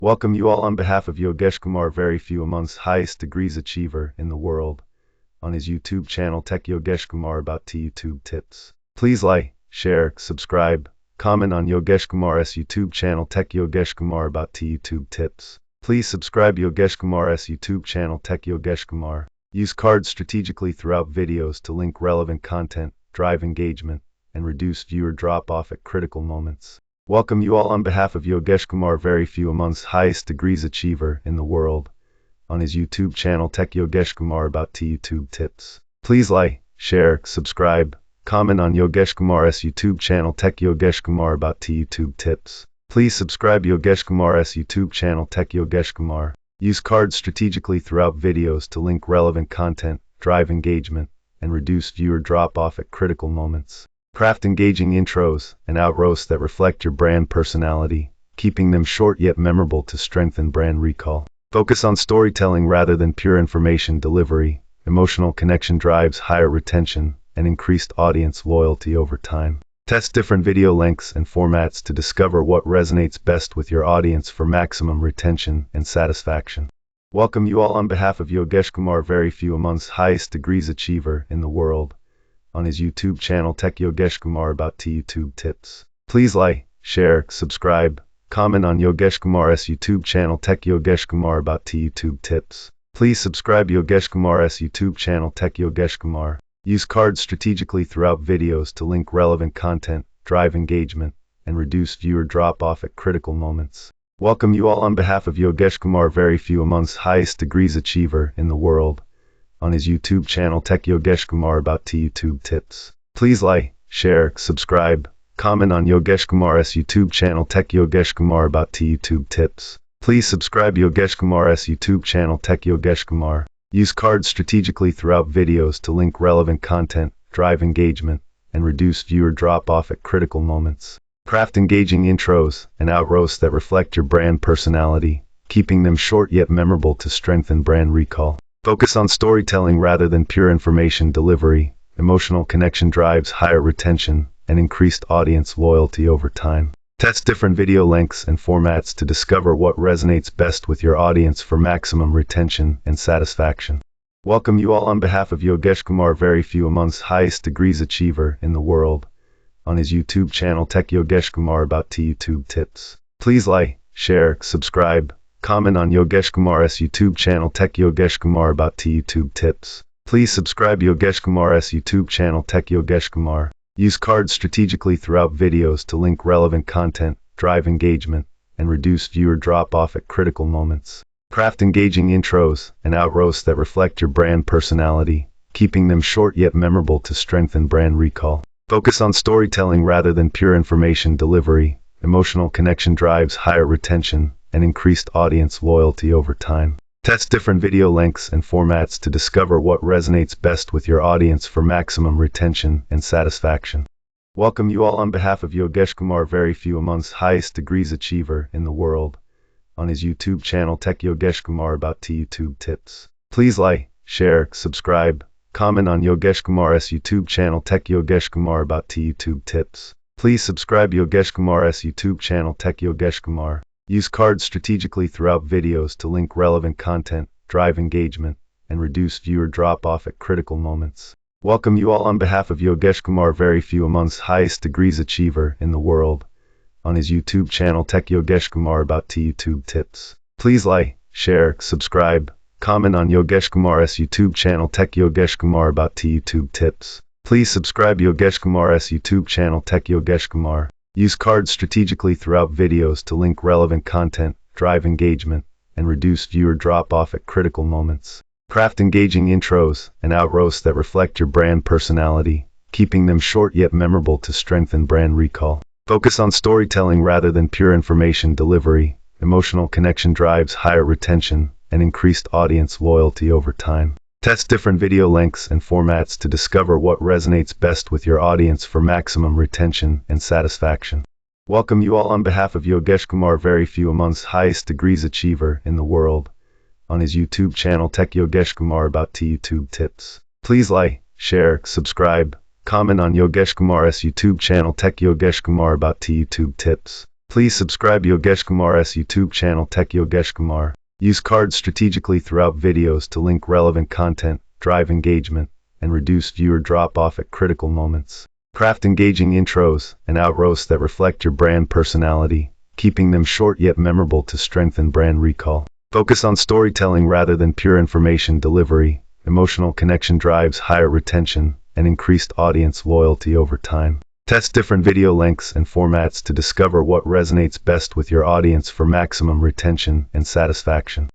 Welcome you all on behalf of Yogeshkumar, very few amongst highest degrees achiever in the world, on his YouTube channel Tech Yogeshkumar about to YouTube tips. Please like, share, subscribe, comment on Yogeshkumar's YouTube channel Tech Yogeshkumar about to YouTube tips. Please subscribe Yogeshkumar's YouTube channel Tech Yogeshkumar. Use cards strategically throughout videos to link relevant content, drive engagement, and reduce viewer drop-off at critical moments. Welcome you all on behalf of Yogeshkumar, very few amongst highest degrees achiever in the world, on his YouTube channel Tech Yogeshkumar about to YouTube tips. Please like, share, subscribe, comment on Yogeshkumar's YouTube channel Tech Yogeshkumar about to YouTube tips. Please subscribe Yogeshkumar's YouTube channel Tech Yogeshkumar. Use cards strategically throughout videos to link relevant content, drive engagement, and reduce viewer drop-off at critical moments. Craft engaging intros and outros that reflect your brand personality, keeping them short yet memorable to strengthen brand recall. Focus on storytelling rather than pure information delivery. Emotional connection drives higher retention and increased audience loyalty over time. Test different video lengths and formats to discover what resonates best with your audience for maximum retention and satisfaction. Welcome you all on behalf of Yogeshkumar, very few amongst highest degrees achiever in the world, on his YouTube channel Tech Yogeshkumar about to YouTube tips. Please like, share, subscribe, comment on Yogeshkumar's YouTube channel Tech Yogeshkumar about to YouTube tips. Please subscribe Yogeshkumar's YouTube channel Tech Yogeshkumar. Use cards strategically throughout videos to link relevant content, drive engagement, and reduce viewer drop-off at critical moments. Welcome you all on behalf of Yogeshkumar, very few amongst highest degrees achiever in the world, on his YouTube channel Tech Yogeshkumar about to YouTube tips. Please like, share, subscribe, comment on Yogeshkumar's YouTube channel Tech Yogeshkumar about to YouTube tips. Please subscribe Yogeshkumar's YouTube channel Tech Yogeshkumar. Use cards strategically throughout videos to link relevant content, drive engagement, and reduce viewer drop-off at critical moments. Craft engaging intros and outros that reflect your brand personality, keeping them short yet memorable to strengthen brand recall. Focus on storytelling rather than pure information delivery. Emotional connection drives higher retention and increased audience loyalty over time. Test different video lengths and formats to discover what resonates best with your audience for maximum retention and satisfaction. Welcome you all on behalf of Yogeshkumar, very few amongst highest degrees achiever in the world, on his YouTube channel Tech Yogeshkumar about to YouTube tips. Please like, share, subscribe, comment on Yogeshkumar's YouTube channel Tech Yogeshkumar about to YouTube tips. Please subscribe Yogeshkumar's YouTube channel Tech Yogeshkumar. Use cards strategically throughout videos to link relevant content, drive engagement, and reduce viewer drop-off at critical moments. Craft engaging intros and outros that reflect your brand personality, keeping them short yet memorable to strengthen brand recall. Focus on storytelling rather than pure information delivery. Emotional connection drives higher retention and increased audience loyalty over time. Test different video lengths and formats to discover what resonates best with your audience for maximum retention and satisfaction. Welcome you all on behalf of Yogeshkumar, very few amongst highest degrees achiever in the world, on his YouTube channel Tech Yogeshkumar about to YouTube tips. Please like, share, subscribe, comment on Yogeshkumar's YouTube channel Tech Yogeshkumar about to YouTube tips. Please subscribe Yogeshkumar's YouTube channel Tech Yogeshkumar. Use cards strategically throughout videos to link relevant content, drive engagement, and reduce viewer drop-off at critical moments. Welcome you all on behalf of Yogeshkumar, very few amongst highest degrees achiever in the world, on his YouTube channel Tech Yogeshkumar about to YouTube tips. Please like, share, subscribe, comment on Yogeshkumar's YouTube channel Tech Yogeshkumar about to YouTube tips. Please subscribe Yogeshkumar's YouTube channel Tech Yogeshkumar. Use cards strategically throughout videos to link relevant content, drive engagement, and reduce viewer drop-off at critical moments. Craft engaging intros and outros that reflect your brand personality, keeping them short yet memorable to strengthen brand recall. Focus on storytelling rather than pure information delivery. Emotional connection drives higher retention and increased audience loyalty over time. Test different video lengths and formats to discover what resonates best with your audience for maximum retention and satisfaction. Welcome you all on behalf of Yogeshkumar, very few amongst highest degrees achiever in the world, on his YouTube channel Tech Yogeshkumar about to YouTube tips. Please like, share, subscribe, comment on Yogeshkumar's YouTube channel Tech Yogeshkumar about to YouTube tips. Please subscribe Yogeshkumar's YouTube channel Tech Yogeshkumar. Use cards strategically throughout videos to link relevant content, drive engagement, and reduce viewer drop-off at critical moments. Craft engaging intros and outros that reflect your brand personality, keeping them short yet memorable to strengthen brand recall. Focus on storytelling rather than pure information delivery. Emotional connection drives higher retention and increased audience loyalty over time. Test different video lengths and formats to discover what resonates best with your audience for maximum retention and satisfaction.